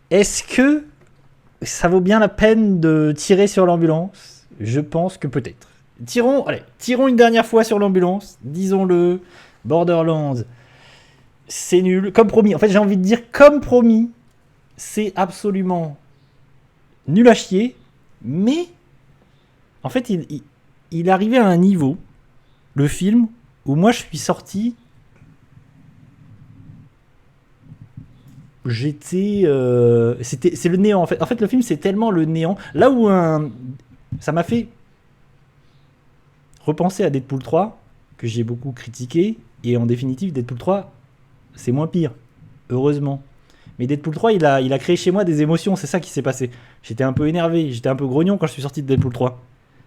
Est-ce que ça vaut bien la peine de tirer sur l'ambulance? Je pense que peut-être. Tirons une dernière fois sur l'ambulance. Disons-le, Borderlands, c'est nul. Comme promis, en fait j'ai envie de dire comme promis, c'est absolument nul à chier. Mais, en fait, il est arrivé à un niveau, le film, où moi je suis sorti. C'est le néant en fait. En fait, le film c'est tellement le néant. Là où ça m'a fait repenser à Deadpool 3 que j'ai beaucoup critiqué et en définitive Deadpool 3 c'est moins pire, heureusement. Mais Deadpool 3 il a créé chez moi des émotions, c'est ça qui s'est passé. J'étais un peu énervé, j'étais un peu grognon quand je suis sorti de Deadpool 3.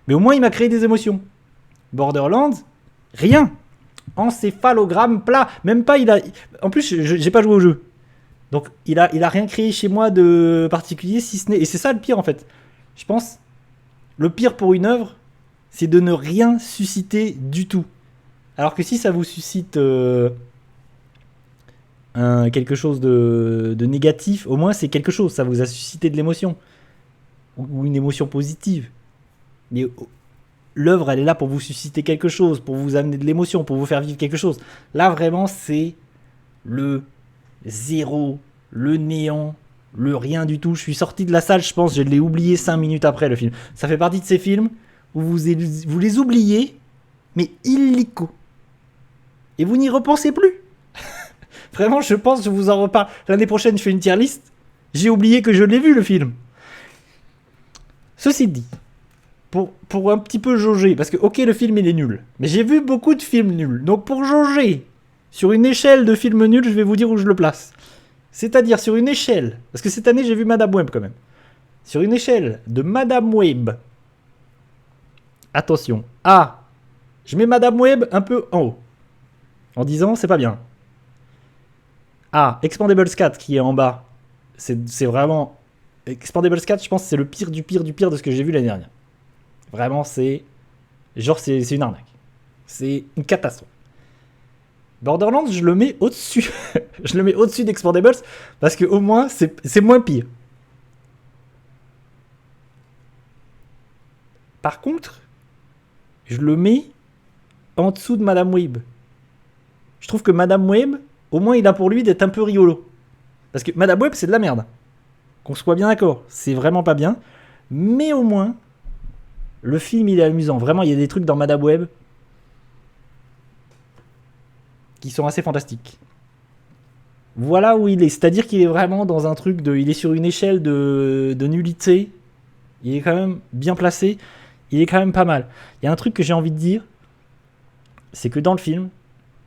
Mais au moins il m'a créé des émotions. Borderlands, rien. Encéphalogramme plat, même pas il a. En plus j'ai pas joué au jeu. Donc il a rien créé chez moi de particulier si ce n'est. Et c'est ça le pire en fait. Je pense. Le pire pour une œuvre, c'est de ne rien susciter du tout. Alors que si ça vous suscite quelque chose de négatif, au moins c'est quelque chose. Ça vous a suscité de l'émotion. Ou une émotion positive. Mais l'œuvre, elle est là pour vous susciter quelque chose, pour vous amener de l'émotion, pour vous faire vivre quelque chose. Là, vraiment, c'est le zéro, le néant, le rien du tout. Je suis sorti de la salle, je pense, je l'ai oublié 5 minutes après le film. Ça fait partie de ces films où vous les oubliez, mais illico. Et vous n'y repensez plus. Vraiment, je pense, je vous en reparle. L'année prochaine, je fais une tier list. J'ai oublié que je l'ai vu, le film. Ceci dit, pour un petit peu jauger, parce que ok, le film il est nul, mais j'ai vu beaucoup de films nuls. Donc pour jauger, sur une échelle de films nuls, je vais vous dire où je le place. C'est-à-dire sur une échelle, parce que cette année j'ai vu Madame Web quand même. Sur une échelle de Madame Web, attention, A, je mets Madame Web un peu en haut, en disant c'est pas bien. A, Expandables 4 qui est en bas, c'est vraiment... Expandables 4, je pense que c'est le pire du pire du pire de ce que j'ai vu l'année dernière. Vraiment, c'est... Genre, c'est une arnaque. C'est une catastrophe. Borderlands, je le mets au-dessus. Je le mets au-dessus d'Expandables parce que au moins, c'est moins pire. Par contre, je le mets en dessous de Madame Web. Je trouve que Madame Web, au moins, il a pour lui d'être un peu rigolo. Parce que Madame Web, c'est de la merde. Qu'on soit bien d'accord. C'est vraiment pas bien. Mais au moins... Le film, il est amusant. Vraiment, il y a des trucs dans Madame Web qui sont assez fantastiques. Voilà où il est. C'est-à-dire qu'il est vraiment dans un truc de... Il est sur une échelle de nullité. Il est quand même bien placé. Il est quand même pas mal. Il y a un truc que j'ai envie de dire. C'est que dans le film,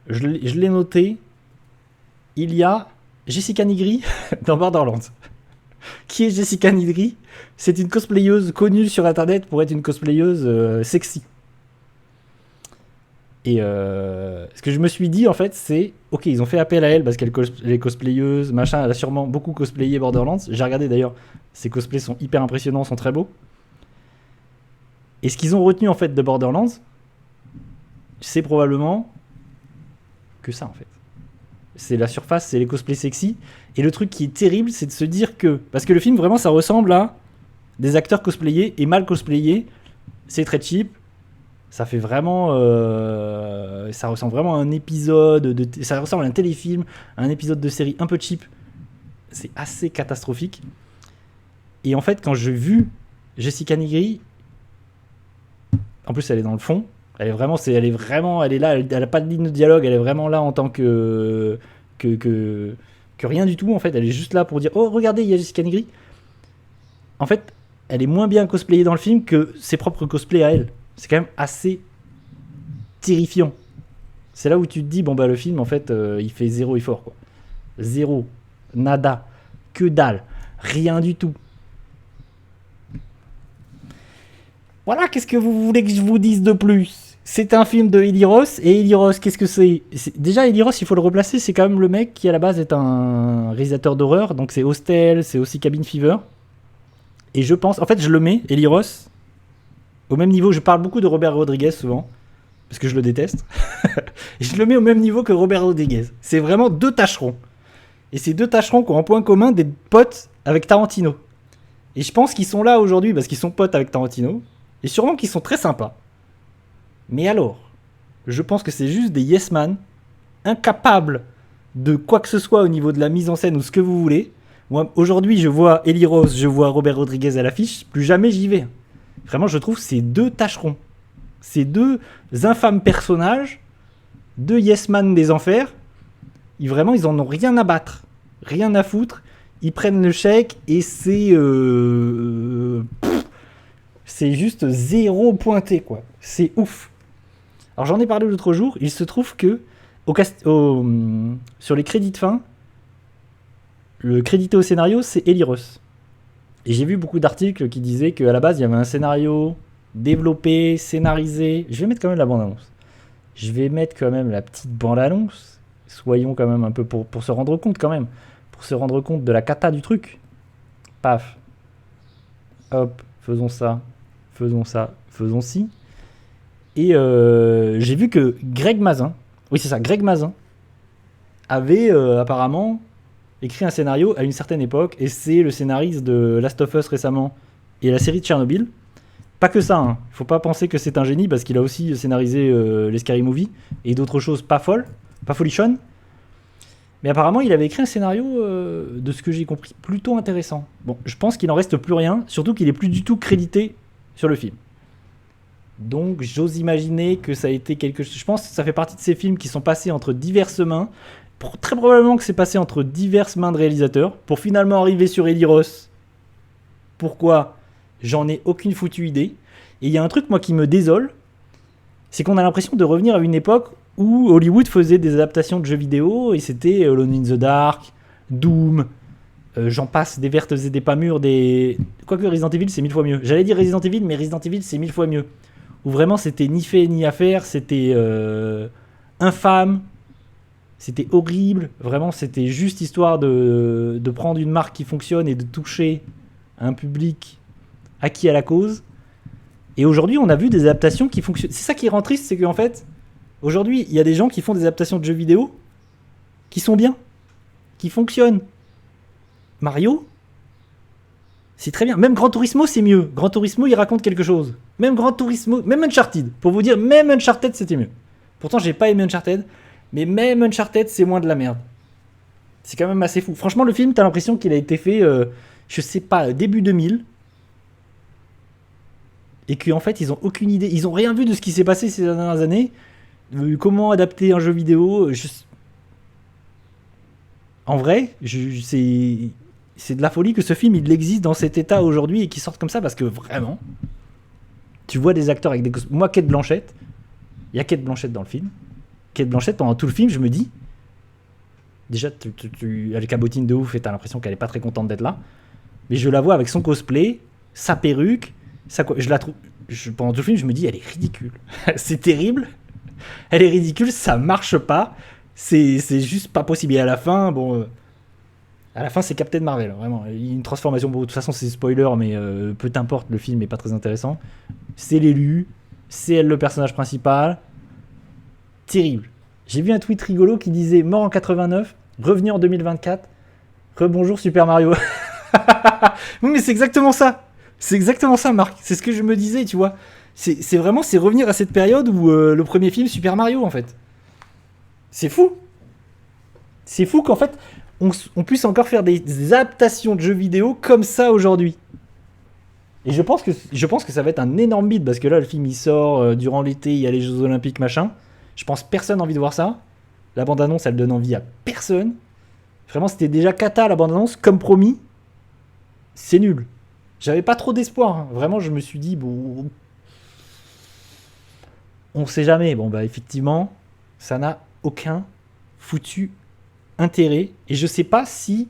je l'ai noté, il y a Jessica Nigri dans Borderlands. Qui est Jessica Nigri? C'est une cosplayeuse connue sur internet pour être une cosplayeuse sexy. Et ce que je me suis dit en fait, c'est ok, ils ont fait appel à elle parce qu'elle est cosplayeuse, machin, elle a sûrement beaucoup cosplayé Borderlands. J'ai regardé d'ailleurs, ses cosplays sont hyper impressionnants, sont très beaux. Et ce qu'ils ont retenu en fait de Borderlands, c'est probablement que ça en fait. C'est la surface, c'est les cosplays sexy. Et le truc qui est terrible, c'est de se dire que... Parce que le film, vraiment, ça ressemble à des acteurs cosplayés et mal cosplayés. C'est très cheap. Ça fait vraiment... ça ressemble vraiment à un épisode... ça ressemble à un téléfilm, à un épisode de série un peu cheap. C'est assez catastrophique. Et en fait, quand j'ai vu Jessica Nigri... En plus, elle est dans le fond. Elle est là, elle a pas de ligne de dialogue, elle est vraiment là en tant que rien du tout en fait, elle est juste là pour dire oh regardez il y a Jessica Nigri. En fait, elle est moins bien cosplayée dans le film que ses propres cosplays à elle. C'est quand même assez terrifiant. C'est là où tu te dis bon bah le film en fait il fait zéro effort quoi. Zéro, nada, que dalle, rien du tout. Voilà, qu'est-ce que vous voulez que je vous dise de plus? C'est un film de Eli Roth, et Eli Roth, qu'est-ce que c'est? Déjà, Eli Roth, il faut le replacer, c'est quand même le mec qui, à la base, est un réalisateur d'horreur, donc c'est Hostel, c'est aussi Cabin Fever. Et je pense, en fait, je le mets, Eli Roth, au même niveau, je parle beaucoup de Robert Rodriguez, souvent, parce que je le déteste, et je le mets au même niveau que Robert Rodriguez. C'est vraiment deux tâcherons. Et ces deux tâcherons qui ont un point commun des potes avec Tarantino. Et je pense qu'ils sont là aujourd'hui parce qu'ils sont potes avec Tarantino. Et sûrement qu'ils sont très sympas. Mais alors, je pense que c'est juste des yes man, incapables de quoi que ce soit au niveau de la mise en scène ou ce que vous voulez. Moi, aujourd'hui, je vois Eli Roth, je vois Robert Rodriguez à l'affiche, plus jamais j'y vais. Vraiment, je trouve ces deux tâcherons, ces deux infâmes personnages, deux yes man des enfers, vraiment, ils en ont rien à battre, rien à foutre. Ils prennent le chèque et c'est juste zéro pointé, quoi. C'est ouf. Alors j'en ai parlé l'autre jour, il se trouve que sur les crédits de fin, le crédité au scénario, c'est Eli Roth. Et j'ai vu beaucoup d'articles qui disaient qu'à la base, il y avait un scénario développé, scénarisé. Je vais mettre quand même la bande-annonce. Je vais mettre quand même la petite bande-annonce. Soyons quand même un peu pour se rendre compte quand même. Pour se rendre compte de la cata du truc. Paf. Hop, faisons ça, faisons ci. Et j'ai vu que Greg Mazin, oui c'est ça, Greg Mazin, avait apparemment écrit un scénario à une certaine époque, et c'est le scénariste de Last of Us récemment et la série de Tchernobyl. Pas que ça, hein. Faut pas penser que c'est un génie parce qu'il a aussi scénarisé les Scary Movie et d'autres choses pas folles, pas folichonnes. Mais apparemment, il avait écrit un scénario, de ce que j'ai compris, plutôt intéressant. Bon, je pense qu'il en reste plus rien, surtout qu'il est plus du tout crédité sur le film. Donc, j'ose imaginer que ça a été quelque chose. Je pense que ça fait partie de ces films qui sont passés entre diverses mains. Très probablement que c'est passé entre diverses mains de réalisateurs pour finalement arriver sur Eli Roth. Pourquoi ? J'en ai aucune foutue idée. Et il y a un truc, moi, qui me désole, c'est qu'on a l'impression de revenir à une époque où Hollywood faisait des adaptations de jeux vidéo et c'était Alone in the Dark, Doom, j'en passe, des vertes et des pas mûres, des... Quoique Resident Evil, c'est 1000 fois mieux. J'allais dire Resident Evil, mais Resident Evil, c'est 1000 fois mieux. Où vraiment, c'était ni fait ni à faire, c'était infâme, c'était horrible. Vraiment, c'était juste histoire de prendre une marque qui fonctionne et de toucher un public acquis à la cause. Et aujourd'hui, on a vu des adaptations qui fonctionnent. C'est ça qui rend triste, c'est qu'en fait, aujourd'hui, il y a des gens qui font des adaptations de jeux vidéo qui sont bien, qui fonctionnent. Mario, c'est très bien. Même Gran Turismo, c'est mieux. Gran Turismo, il raconte quelque chose. Même Gran Turismo, même Uncharted. Pour vous dire, même Uncharted, c'était mieux. Pourtant, j'ai pas aimé Uncharted, mais même Uncharted, c'est moins de la merde. C'est quand même assez fou. Franchement, le film, t'as l'impression qu'il a été fait, je sais pas, début 2000. Et qu'en fait, ils ont aucune idée. Ils ont rien vu de ce qui s'est passé ces dernières années. Comment adapter un jeu vidéo. En vrai, c'est de la folie que ce film il existe dans cet état aujourd'hui et qu'il sorte comme ça parce que vraiment, tu vois des acteurs avec des costumes. Moi, Kate Blanchett, il y a Kate Blanchett dans le film. Kate Blanchett, pendant tout le film, je me dis, déjà, elle cabotine de ouf et t'as l'impression qu'elle est pas très contente d'être là. Mais je la vois avec son cosplay, sa perruque, je la trouve. Pendant tout le film, je me dis, elle est ridicule. C'est terrible. Elle est ridicule, ça marche pas. C'est juste pas possible. Et à la fin, bon. À la fin, c'est Captain Marvel, vraiment. Il y a une transformation. Bon, de toute façon, c'est spoiler, mais peu t'importe, le film est pas très intéressant. C'est l'élu, c'est elle le personnage principal. Terrible. J'ai vu un tweet rigolo qui disait mort en 89, revenu en 2024, rebonjour Super Mario. Oui, mais c'est exactement ça. C'est exactement ça, Marc. C'est ce que je me disais, tu vois. C'est vraiment, c'est revenir à cette période où le premier film Super Mario, en fait. C'est fou. C'est fou qu'en fait, on puisse encore faire des adaptations de jeux vidéo comme ça aujourd'hui. Et je pense que ça va être un énorme beat parce que là, le film il sort durant l'été, il y a les Jeux Olympiques, machin. Je pense que personne n'a envie de voir ça. La bande-annonce, elle donne envie à personne. Vraiment, c'était déjà cata la bande-annonce, comme promis. C'est nul. J'avais pas trop d'espoir. Hein. Vraiment, je me suis dit, bon. On sait jamais. Bon, bah, effectivement, ça n'a aucun foutu intérêt. Et je sais pas si.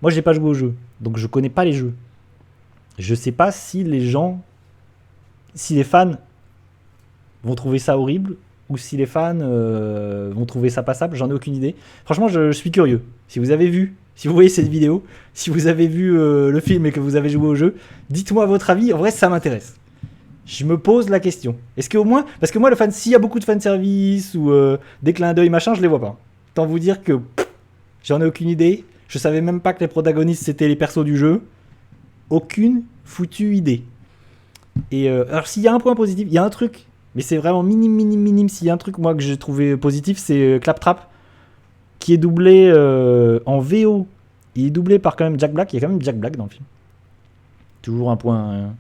Moi, j'ai pas joué au jeu. Donc, je connais pas les jeux. Je sais pas si les gens. Si les fans vont trouver ça horrible. Ou si les fans vont trouver ça passable. J'en ai aucune idée. Franchement, je suis curieux. Si vous avez vu. Si vous voyez cette vidéo, si vous avez vu le film et que vous avez joué au jeu, dites-moi votre avis. En vrai, ça m'intéresse. Je me pose la question. Est-ce qu'au moins... Parce que moi, s'il y a beaucoup de fanservice ou des clins d'œil, machin, je les vois pas. Tant vous dire que j'en ai aucune idée. Je savais même pas que les protagonistes c'était les persos du jeu. Aucune foutue idée. Et alors s'il y a un point positif, il y a un truc, mais c'est vraiment minime. S'il y a un truc moi que j'ai trouvé positif, c'est Claptrap, qui est doublé en VO. Il est doublé par quand même Jack Black. Il y a quand même Jack Black dans le film. Toujours un point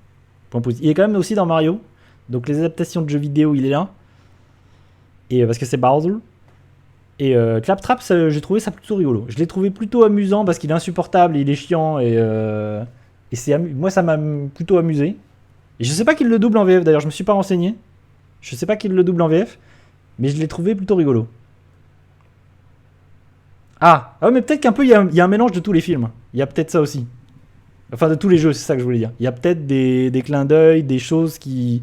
positif. Il est quand même aussi dans Mario. Donc les adaptations de jeux vidéo, il est là. Et parce que c'est Bowser. Et Claptrap, j'ai trouvé ça plutôt rigolo. Je l'ai trouvé plutôt amusant parce qu'il est insupportable, il est chiant et moi ça m'a plutôt amusé. Et je sais pas qu'il le double en VF d'ailleurs, je me suis pas renseigné. Je sais pas qu'il le double en VF, mais je l'ai trouvé plutôt rigolo. Ah mais peut-être qu'un peu il y a un mélange de tous les films. Il y a peut-être ça aussi. Enfin de tous les jeux, c'est ça que je voulais dire. Il y a peut-être des clins d'œil, des choses qui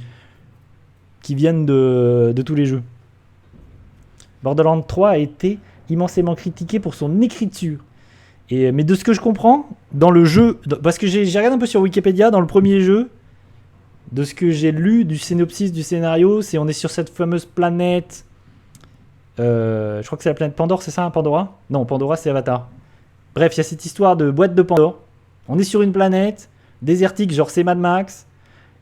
viennent de tous les jeux. Borderlands 3 a été immensément critiqué pour son écriture. Mais de ce que je comprends, dans le jeu, parce que j'ai regardé un peu sur Wikipédia, dans le premier jeu, de ce que j'ai lu du synopsis du scénario, c'est on est sur cette fameuse planète, je crois que c'est la planète Pandore, c'est ça, Pandora ? Non, Pandora c'est Avatar. Bref, il y a cette histoire de boîte de Pandore. On est sur une planète désertique, genre c'est Mad Max,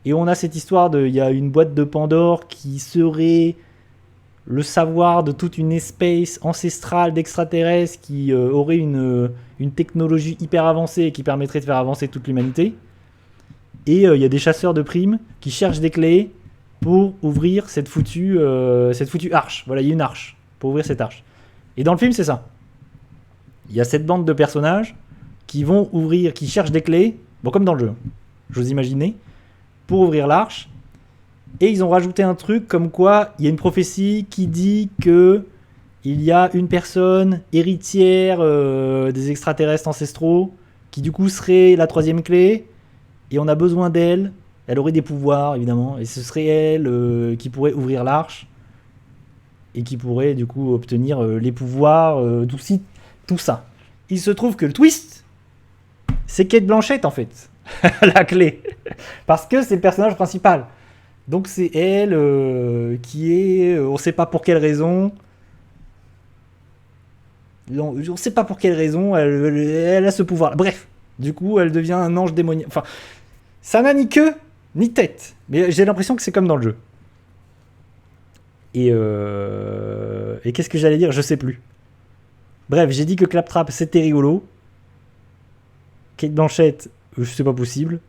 et on a cette histoire il y a une boîte de Pandore qui serait le savoir de toute une espèce ancestrale d'extraterrestres qui aurait une technologie hyper avancée et qui permettrait de faire avancer toute l'humanité. Et il y a des chasseurs de primes qui cherchent des clés pour ouvrir cette foutue arche. Voilà, il y a une arche pour ouvrir cette arche. Et dans le film, c'est ça. Il y a cette bande de personnages qui vont ouvrir, qui cherchent des clés, bon comme dans le jeu, j'ose imaginer, pour ouvrir l'arche. Et ils ont rajouté un truc comme quoi il y a une prophétie qui dit que il y a une personne héritière des extraterrestres ancestraux qui du coup serait la troisième clé et on a besoin d'elle. Elle aurait des pouvoirs évidemment et ce serait elle qui pourrait ouvrir l'arche et qui pourrait du coup obtenir les pouvoirs, tout ça. Il se trouve que le twist, c'est Cate Blanchett en fait, la clé, parce que c'est le personnage principal. Donc c'est elle qui est... on sait pas pour quelle raison. On sait pas pour quelle raison elle a ce pouvoir. Bref, du coup elle devient un ange démoniaque. Enfin, ça n'a ni queue ni tête. Mais j'ai l'impression que c'est comme dans le jeu. Et qu'est-ce que j'allais dire ? Je sais plus. Bref, j'ai dit que Claptrap c'était rigolo. Cate Blanchett, c'est pas possible.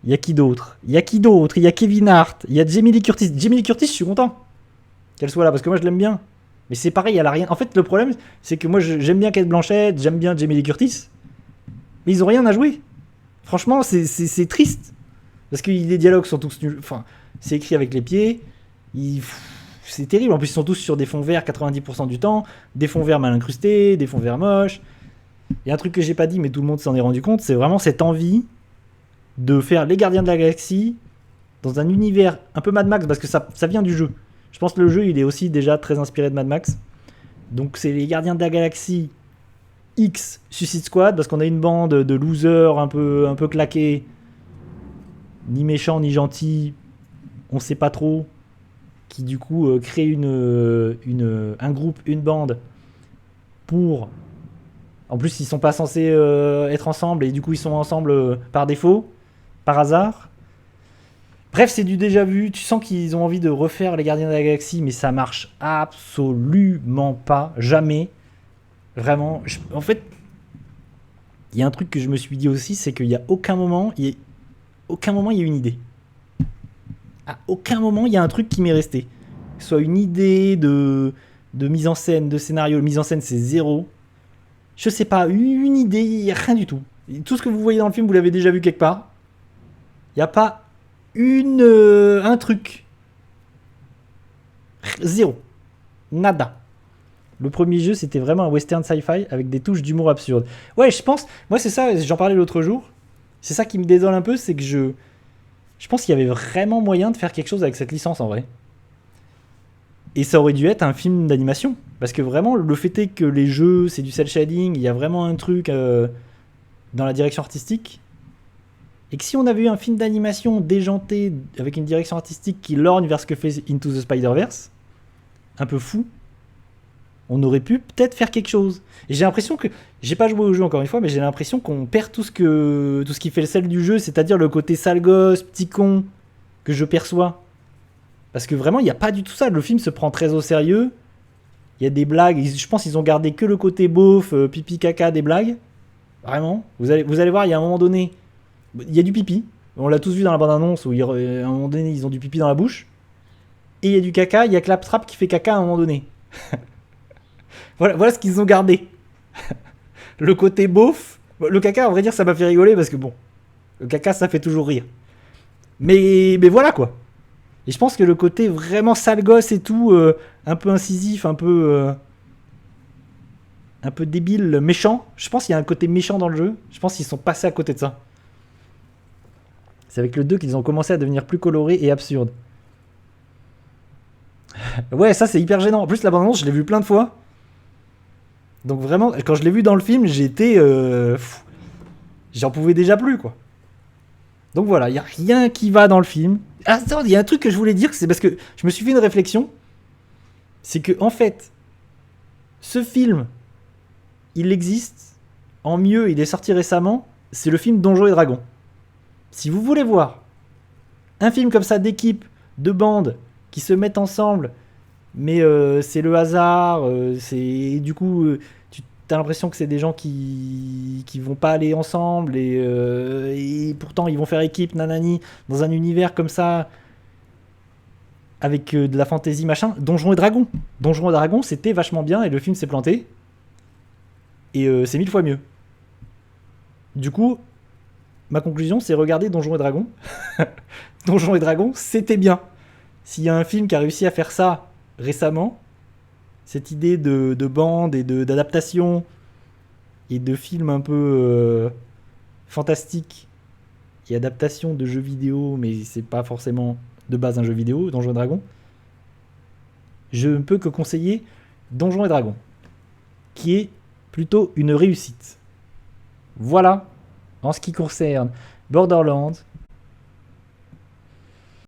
Il y a qui d'autre ? Il y a Kevin Hart, il y a Jamie Lee Curtis. Jamie Lee Curtis, je suis content qu'elle soit là parce que moi je l'aime bien. Mais c'est pareil, elle a rien. En fait, le problème, c'est que moi j'aime bien Cate Blanchett, j'aime bien Jamie Lee Curtis, mais ils ont rien à jouer. Franchement, c'est triste parce que les dialogues sont tous nuls. Enfin, c'est écrit avec les pieds. C'est terrible. En plus, ils sont tous sur des fonds verts 90% du temps, des fonds verts mal incrustés, des fonds verts moches. Il y a un truc que j'ai pas dit, mais tout le monde s'en est rendu compte, c'est vraiment cette envie de faire les Gardiens de la Galaxie dans un univers un peu Mad Max, parce que ça vient du jeu. Je pense que le jeu, il est aussi déjà très inspiré de Mad Max. Donc c'est les Gardiens de la Galaxie X Suicide Squad, parce qu'on a une bande de losers un peu claqués, ni méchants ni gentils, on sait pas trop, qui du coup créent un groupe, une bande, pour... En plus, ils sont pas censés être ensemble, et du coup, ils sont ensemble par défaut. Par hasard. Bref, c'est du déjà vu. Tu sens qu'ils ont envie de refaire les Gardiens de la Galaxie, mais ça marche absolument pas. Jamais. Vraiment. En fait, il y a un truc que je me suis dit aussi, c'est qu'il y a aucun moment, il y a une idée. À aucun moment, il y a un truc qui m'est resté. Que ce soit une idée de mise en scène, de scénario. Mise en scène, c'est zéro. Je sais pas, une idée, il n'y a rien du tout. Tout ce que vous voyez dans le film, vous l'avez déjà vu quelque part. Il n'y a pas un truc. Zéro. Nada. Le premier jeu, c'était vraiment un western sci-fi avec des touches d'humour absurde. Ouais, je pense... Moi, c'est ça, j'en parlais l'autre jour. C'est ça qui me désole un peu, c'est que je pense qu'il y avait vraiment moyen de faire quelque chose avec cette licence, en vrai. Et ça aurait dû être un film d'animation. Parce que vraiment, le fait est que les jeux, c'est du cel shading, il y a vraiment un truc dans la direction artistique. Et que si on avait eu un film d'animation déjanté avec une direction artistique qui lorgne vers ce que fait Into the Spider-Verse, un peu fou, on aurait pu peut-être faire quelque chose. Et j'ai l'impression que, j'ai pas joué au jeu encore une fois, mais j'ai l'impression qu'on perd tout ce qui fait le sel du jeu, c'est-à-dire le côté sale gosse, petit con, que je perçois. Parce que vraiment, il n'y a pas du tout ça. Le film se prend très au sérieux. Il y a des blagues. Je pense qu'ils ont gardé que le côté beauf, pipi, caca des blagues. Vraiment. Vous allez voir, il y a un moment donné, il y a du pipi. On l'a tous vu dans la bande-annonce où à un moment donné, ils ont du pipi dans la bouche. Et il y a du caca. Il y a Claptrap qui fait caca à un moment donné. Voilà ce qu'ils ont gardé. Le côté beauf. Le caca, en vrai dire, ça m'a fait rigoler parce que bon, le caca, ça fait toujours rire. Mais voilà quoi. Et je pense que le côté vraiment sale gosse et tout, un peu incisif, un peu débile, méchant. Je pense qu'il y a un côté méchant dans le jeu. Je pense qu'ils sont passés à côté de ça. C'est avec le 2 qu'ils ont commencé à devenir plus colorés et absurdes. Ouais, ça c'est hyper gênant. En plus, la bande-annonce, je l'ai vu plein de fois. Donc vraiment, quand je l'ai vu dans le film, j'étais... j'en pouvais déjà plus, quoi. Donc voilà, il n'y a rien qui va dans le film. Ah, attends, il y a un truc que je voulais dire, c'est parce que je me suis fait une réflexion. C'est que, en fait, ce film, il existe en mieux, il est sorti récemment, c'est le film Donjons et Dragons. Si vous voulez voir un film comme ça d'équipe, de bande, qui se mettent ensemble, mais c'est le hasard, c'est du coup, tu as l'impression que c'est des gens qui vont pas aller ensemble, et pourtant ils vont faire équipe, nanani, dans un univers comme ça, avec de la fantasy machin. Donjons et Dragons. Donjons et Dragons, c'était vachement bien, et le film s'est planté, et c'est 1000 fois mieux. Du coup, ma conclusion, c'est regarder Donjons et Dragons. Donjons et Dragons, c'était bien. S'il y a un film qui a réussi à faire ça récemment, cette idée de bande et d'adaptation et de films un peu fantastiques et adaptation de jeux vidéo, mais c'est pas forcément de base un jeu vidéo, Donjons et Dragons, je ne peux que conseiller Donjons et Dragons, qui est plutôt une réussite. Voilà, en ce qui concerne Borderlands,